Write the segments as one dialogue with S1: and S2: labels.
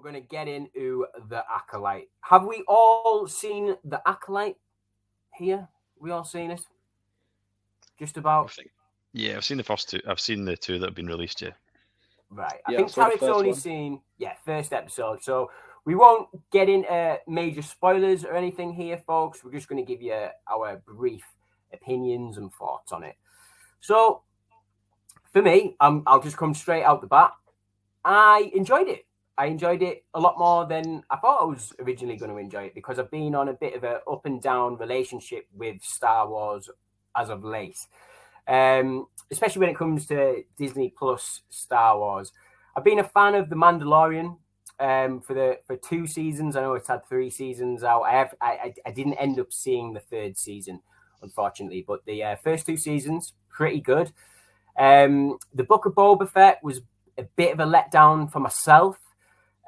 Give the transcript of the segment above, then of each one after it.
S1: going to get into the Acolyte. Have we all seen the Acolyte here? We all seen it? Just about?
S2: Yeah, I've seen the first two. I've seen the two that have been released, yeah.
S1: Right. I think Tarek's only seen, first episode. So we won't get into major spoilers or anything here, folks. We're just going to give you our brief opinions and thoughts on it. So for me, I'll just come straight out the bat. I enjoyed it. I enjoyed it a lot more than I thought I was originally going to enjoy it, because I've been on a bit of an up and down relationship with Star Wars as of late. Especially when it comes to Disney Plus Star Wars. I've been a fan of The Mandalorian for 2 seasons. I know it's had 3 seasons out. I didn't end up seeing the 3rd season, unfortunately, but the first 2 seasons, pretty good. The Book of Boba Fett was a bit of a letdown for myself.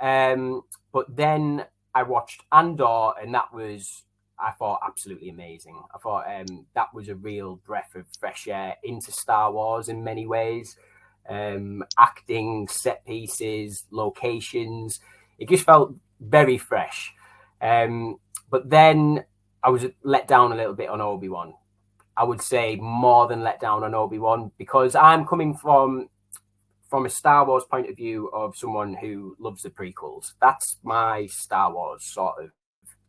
S1: But then I watched Andor, and that was, I thought, absolutely amazing. I thought that was a real breath of fresh air into Star Wars in many ways. Acting, set pieces, locations. It just felt very fresh. But then I was let down a little bit on Obi-Wan. I would say more than let down on Obi-Wan, because I'm coming from a Star Wars point of view of someone who loves the prequels. That's my Star Wars sort of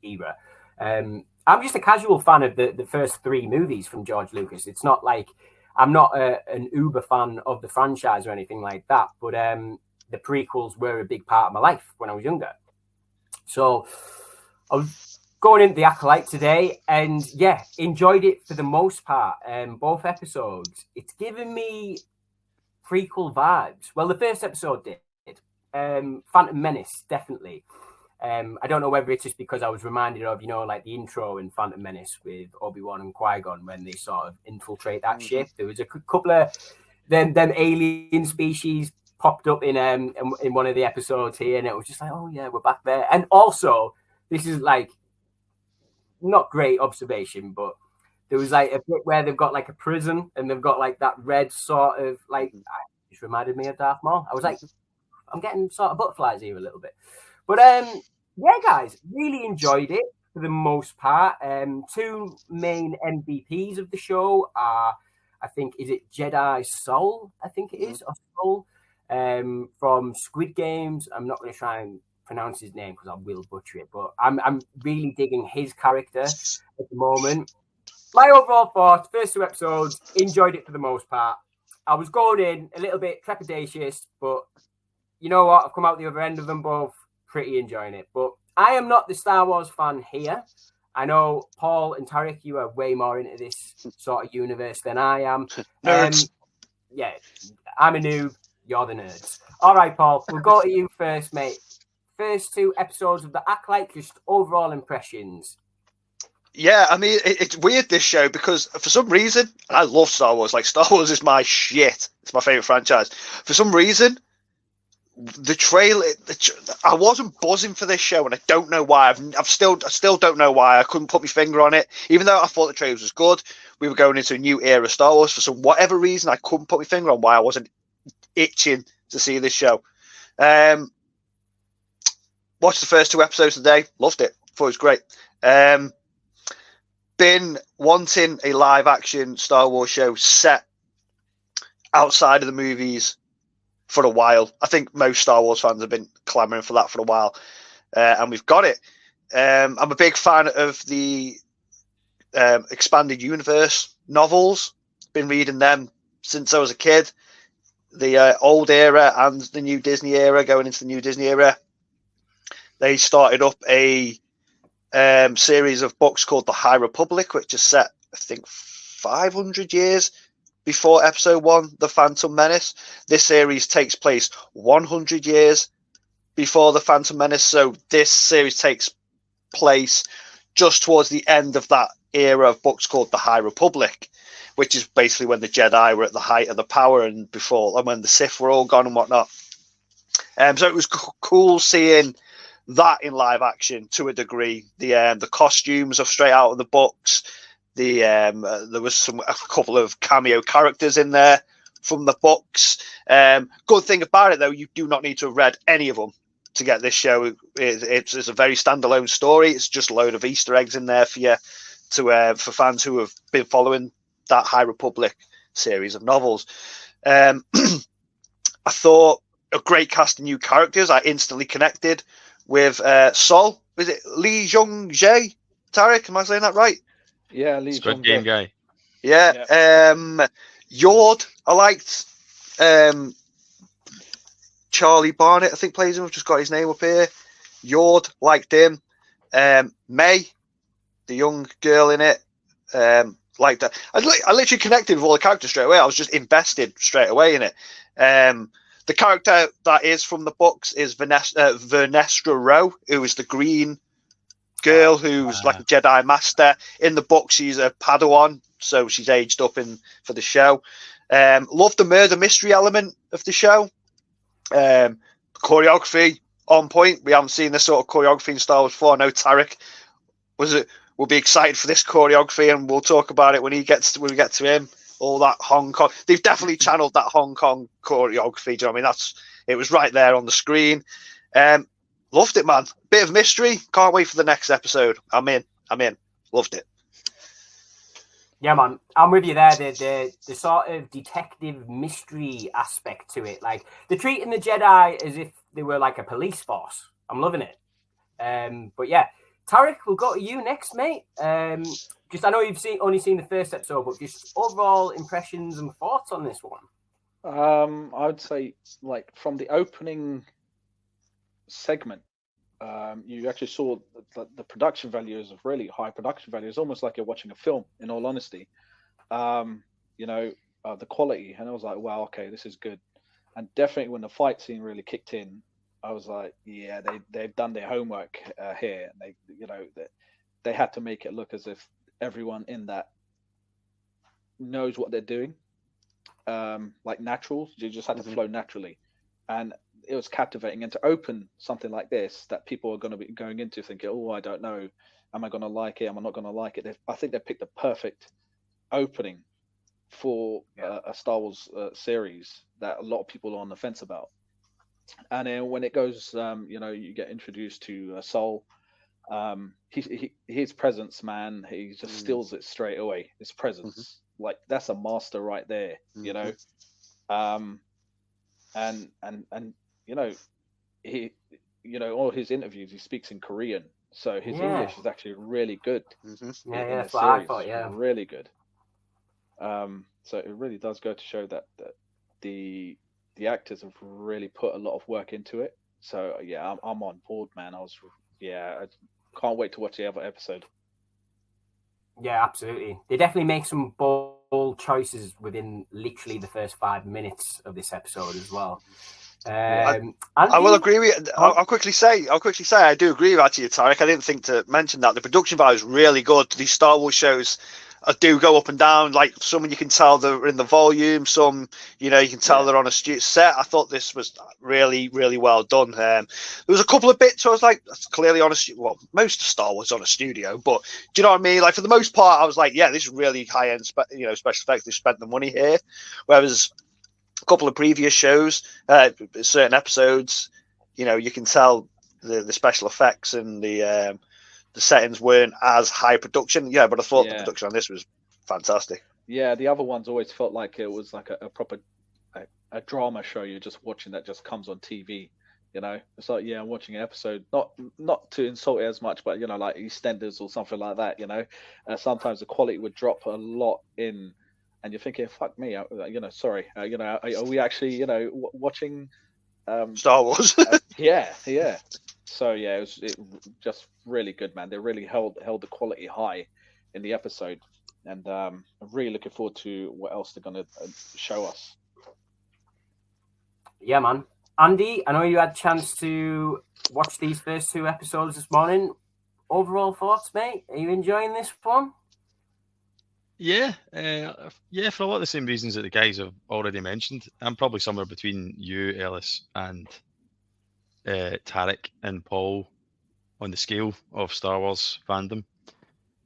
S1: era. I'm just a casual fan of the first 3 movies from George Lucas. It's not like I'm not an uber fan of the franchise or anything like that, but the prequels were a big part of my life when I was younger. So I was going into the Acolyte today, and enjoyed it for the most part. Both episodes. It's given me prequel vibes. Well, the first episode did. Phantom Menace, definitely. I don't know whether it's just because I was reminded of, like the intro in Phantom Menace with Obi-Wan and Qui-Gon when they sort of infiltrate that ship. There was a couple of them alien species popped up in one of the episodes here, and it was just like, oh yeah, we're back there. And also, this is like not great observation, but there was like a bit where they've got like a prison and they've got like that red sort of like, it just reminded me of Darth Maul. I was like, I'm getting sort of butterflies here a little bit. But guys, really enjoyed it for the most part. 2 main MVPs of the show are, I think, is it Jedi Soul? I think it is, or Soul, from Squid Games. I'm not going to try and pronounce his name because I will butcher it, but I'm really digging his character at the moment. My overall thoughts, first 2 episodes, enjoyed it for the most part. I was going in a little bit trepidatious, but you know what? I've come out the other end of them both, pretty enjoying it. But I am not the Star Wars fan here. I know Paul and Tarek, you are way more into this sort of universe than I am.
S3: Nerds.
S1: I'm a noob. You're the nerds. All right, Paul, we'll go to you first, mate. First 2 episodes of the Acolyte, just overall impressions.
S3: Yeah, I mean, it's weird, this show, because for some reason, and I love Star Wars, like Star Wars is my shit. It's my favorite franchise. For some reason, the trailer, I wasn't buzzing for this show, and I don't know why. I still don't know why. I couldn't put my finger on it, even though I thought the trailer was good. We were going into a new era of Star Wars. For whatever reason, I couldn't put my finger on why I wasn't itching to see this show. Watched the first 2 episodes today. Loved it. Thought it was great. Been wanting a live action Star Wars show set outside of the movies for a while. I think most Star Wars fans have been clamoring for that for a while, and we've got it. I'm a big fan of the expanded universe novels. Been reading them since I was a kid. The old era and the new Disney era, going into the new Disney era. They started up a series of books called The High Republic, which is set, I think, 500 years before Episode 1, The Phantom Menace. This series takes place 100 years before The Phantom Menace, so this series takes place just towards the end of that era of books called The High Republic, which is basically when the Jedi were at the height of the power and when the Sith were all gone and whatnot. So it was cool seeing that in live action to a degree. The costumes are straight out of the books. There was a couple of cameo characters in there from the books. Good thing about it, though, you do not need to have read any of them to get this show. It's a very standalone story. It's just a load of Easter eggs in there for you for fans who have been following that High Republic series of novels. I thought a great cast of new characters. I instantly connected with Sol. Is it Lee Jung Jae? Tarek, am I saying that right?
S4: Yeah, Lee
S2: Squid Game guy.
S3: Yeah. Yord, I liked. Charlie Barnett, I think, plays him. I've just got his name up here. Yord, liked him. May, the young girl in it, liked that. I literally connected with all the characters straight away. I was just invested straight away in it. The character that is from the books is Vernestra Rowe, who is the green girl who's like a Jedi Master. In the book, she's a Padawan, so she's aged up for the show. Love the murder mystery element of the show. Choreography on point. We haven't seen this sort of choreography in Star Wars before. I know Tarek will be excited for this choreography, and we'll talk about it when we get to him. All that Hong Kong, they've definitely channeled that Hong Kong choreography. Do you know what I mean? It was right there on the screen. Loved it, man. Bit of mystery. Can't wait for the next episode. I'm in. Loved it.
S1: Yeah, man, I'm with you there. The sort of detective mystery aspect to it, like they're treating the Jedi as if they were like a police force. I'm loving it. But yeah, Tarek, we'll go to you next, mate. Just I know you've only seen the first episode, but just overall impressions and thoughts on this one.
S4: I would say, like, from the opening segment, you actually saw the production value is a really high production value. It's almost like you're watching a film, in all honesty. The quality, and I was like, wow, okay, this is good. And definitely when the fight scene really kicked in, I was like, yeah, they've done their homework here. And they had to make it look as if everyone in that knows what they're doing. Like natural, you just had to flow naturally, and it was captivating. And to open something like this that people are going to be going into thinking, oh, I don't know, am I going to like it, am I not going to like it? I think they picked the perfect opening for a Star Wars series that a lot of people are on the fence about. And then when it goes, you get introduced to Sol. His presence, man, he just steals it straight away. His presence, like, that's a master right there, you know. And he, all his interviews, he speaks in Korean, so his English is actually really good.
S1: That's what I thought. Yeah,
S4: really good. So it really does go to show that the actors have really put a lot of work into it. So yeah, I'm on board, man. I can't wait to watch the other episode.
S1: Yeah, absolutely. They definitely make some bold choices within literally the first 5 minutes of this episode as well.
S3: I will agree with you. I'll quickly say I do agree with you, Tarek. I didn't think to mention that the production value is really good. These Star Wars shows do go up and down. Like, some you can tell they're in the volume, some you can tell they're on a set. I thought this was really, really well done. There was a couple of bits I was like, that's clearly on most of Star Wars on a studio, but do you know what I mean? Like, for the most part, I was like, yeah, this is really high end special effects. They spent the money here, whereas a couple of previous shows, certain episodes, you can tell the special effects and the settings weren't as high production. Yeah, but I thought the production on this was fantastic.
S4: Yeah, the other ones always felt like it was like a proper a drama show you're just watching that just comes on TV. It's like, I'm watching an episode, not to insult it as much, but like EastEnders or something like that. Sometimes the quality would drop a lot in. And you're thinking, fuck me, sorry, are we actually, watching
S3: Star Wars?
S4: Yeah. So it was just really good, man. They really held the quality high in the episode, and I'm really looking forward to what else they're gonna show us.
S1: Yeah, man. Andy, I know you had a chance to watch these first 2 episodes this morning. Overall thoughts, mate? Are you enjoying this one?
S2: Yeah, for a lot of the same reasons that the guys have already mentioned. I'm probably somewhere between you, Ellis, and Tarek and Paul on the scale of Star Wars fandom.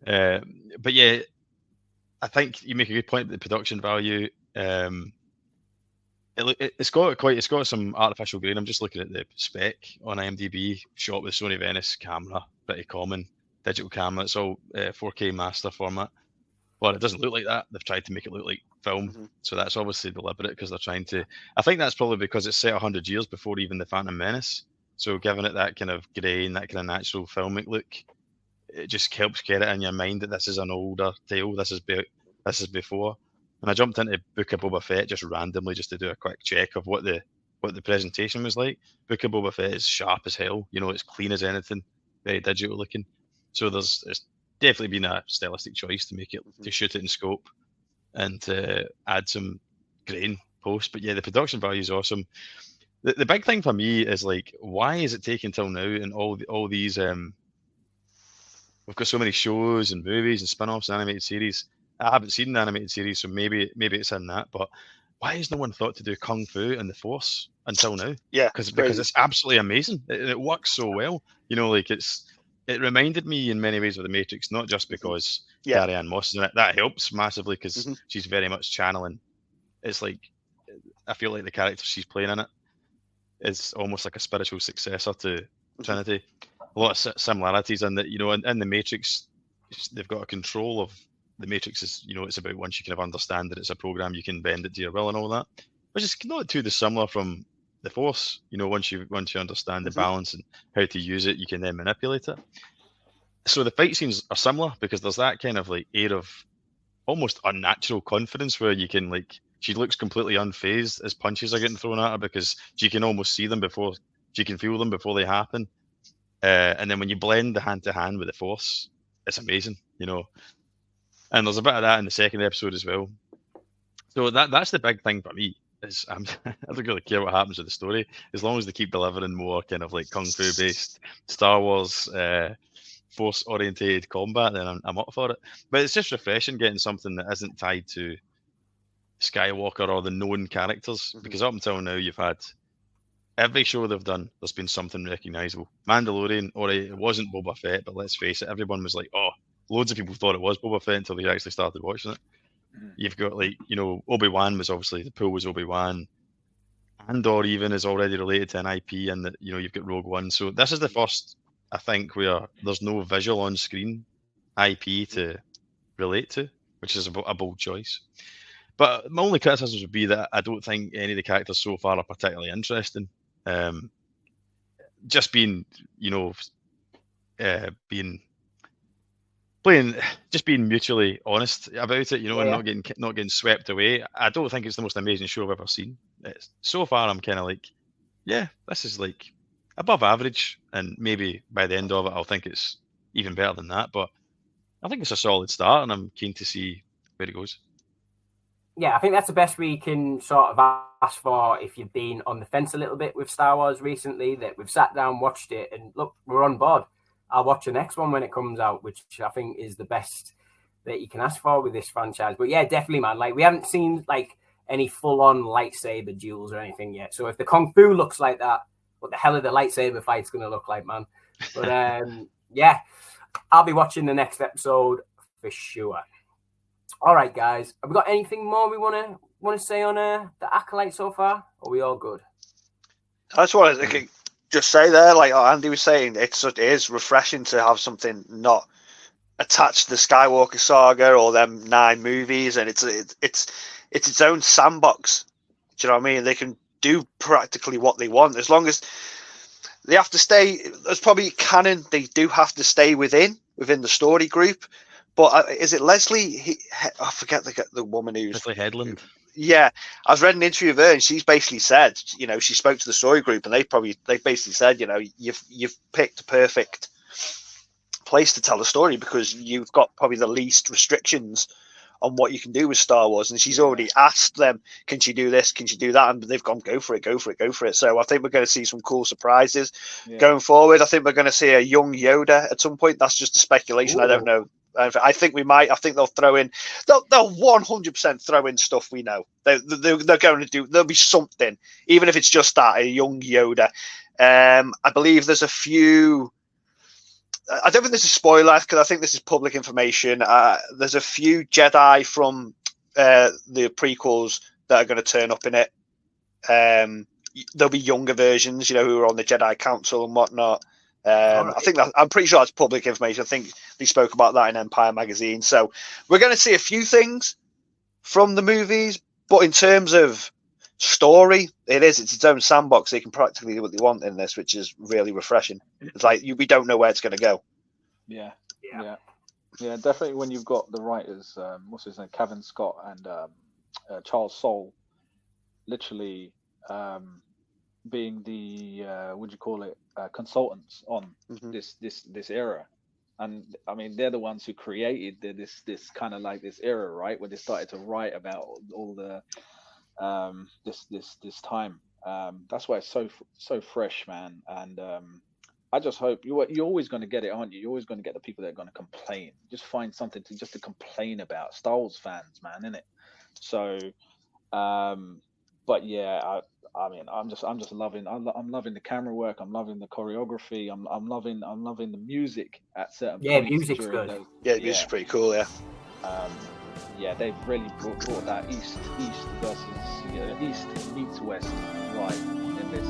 S2: But yeah, I think you make a good point about the production value. It's got some artificial grain. I'm just looking at the spec on IMDb. Shot with Sony Venice camera, pretty common digital camera. It's all 4K master format. But it doesn't look like that. They've tried to make it look like film, so that's obviously deliberate because they're trying to. I think that's probably because it's set 100 years before even the Phantom Menace. So giving it that kind of grain, that kind of natural filmic look, it just helps get it in your mind that this is an older tale. This is before. And I jumped into Book of Boba Fett just randomly just to do a quick check of what the presentation was like. Book of Boba Fett is sharp as hell. It's clean as anything, very digital looking. So it's definitely been a stylistic choice to make it to shoot it in scope and to add some grain post. But yeah, the production value is awesome. The big thing for me is like, why is it taking till now? And all these we've got so many shows and movies and spin-offs and animated series. I haven't seen the animated series, so maybe it's in that. But why has no one thought to do Kung Fu and the Force until now?
S3: Yeah,
S2: because it's absolutely amazing. It works so well. It reminded me in many ways of the Matrix, not just because Carrie Ann Moss is in it. That helps massively because she's very much channeling. It's like I feel like the character she's playing in it is almost like a spiritual successor to Trinity. A lot of similarities in that, in the Matrix, they've got a control of the Matrix. Is it's about once you kind of understand that it's a program, you can bend it to your will and all that, which is not too dissimilar from the Force. Once you understand the balance and how to use it, you can then manipulate it. So the fight scenes are similar because there's that kind of like air of almost unnatural confidence where you can she looks completely unfazed as punches are getting thrown at her because she can almost see them before she can feel them before they happen. And then when you blend the hand to hand with the Force, it's amazing, And there's a bit of that in the second episode as well. So that's the big thing for me. Is I don't really care what happens with the story as long as they keep delivering more kind of like Kung Fu based Star Wars Force orientated combat. Then I'm up for it. But it's just refreshing getting something that isn't tied to Skywalker or the known characters because up until now you've had every show they've done, there's been something recognisable. Mandalorian, it wasn't Boba Fett, but let's face it, everyone was like, oh, loads of people thought it was Boba Fett until they actually started watching it. You've got Obi-Wan was obviously, the pool was Obi-Wan. Andor even is already related to an IP and that, you've got Rogue One. So this is the first, I think, where there's no visual on screen IP to relate to, which is a bold choice. But my only criticisms would be that I don't think any of the characters so far are particularly interesting. Just being mutually honest about it, and not getting swept away. I don't think it's the most amazing show I've ever seen. So far, I'm kind of like, yeah, this is like above average, and maybe by the end of it, I'll think it's even better than that. But I think it's a solid start, and I'm keen to see where it goes.
S1: Yeah, I think that's the best we can sort of ask for if you've been on the fence a little bit with Star Wars recently, that we've sat down, watched it, and look, we're on board. I'll watch the next one when it comes out, which I think is the best that you can ask for with this franchise. But yeah, definitely, man. Like, we haven't seen like any full-on lightsaber duels or anything yet. So if the Kung Fu looks like that, what the hell are the lightsaber fights going to look like, man? But yeah, I'll be watching the next episode for sure. All right, guys. Have we got anything more we want to say on the Acolyte so far? Or are we all good?
S3: I just wanted to just say there, like Andy was saying, it is refreshing to have something not attached to the Skywalker saga or them 9 movies, and it's its own sandbox. Do you know what I mean? They can do practically what they want as long as they have to stay. There's probably canon. They do have to stay within the story group. But is it Leslie? I forget the woman who's
S2: Leslie Headland.
S3: Yeah, I read an interview of her, and she's basically said, she spoke to the story group, and they basically said, you've picked a perfect place to tell a story because you've got probably the least restrictions on what you can do with Star Wars. And she's already asked them, can she do this? Can she do that? And they've gone, go for it. So I think we're going to see some cool surprises going forward. I think we're going to see a young Yoda at some point. That's just a speculation. Ooh. I don't know. I think we might. I think they'll throw in. They'll 100% throw in stuff we know. They're going to do. There'll be something, even if it's just that, a young Yoda. I believe there's a few. I don't think this is spoiler because I think this is public information. There's a few Jedi from the prequels that are going to turn up in it. There'll be younger versions, who are on the Jedi Council and whatnot. I think I'm pretty sure that's public information. I think they spoke about that in Empire magazine. So we're going to see a few things from the movies, but in terms of story, it's its own sandbox. They can practically do what they want in this, which is really refreshing. It's like we don't know where it's going to go.
S4: Yeah, definitely. When you've got the writers, what's his name, Kevin Scott and Charles Soule, literally being the consultants on this era. And I mean, they're the ones who created this kind of like this era, right, where they started to write about all the this time. That's why it's so fresh, man. And I just hope you're always going to get it, aren't you? You're always going to get the people that are going to complain. Just find something to complain about. Star Wars fans, man, innit? So, but yeah, I mean, I'm just loving. I'm loving the camera work. I'm loving the choreography. I'm loving the music at certain points.
S1: Yeah, music's good.
S3: The music's pretty cool. Yeah.
S4: They've really brought that east versus east meets west right in this.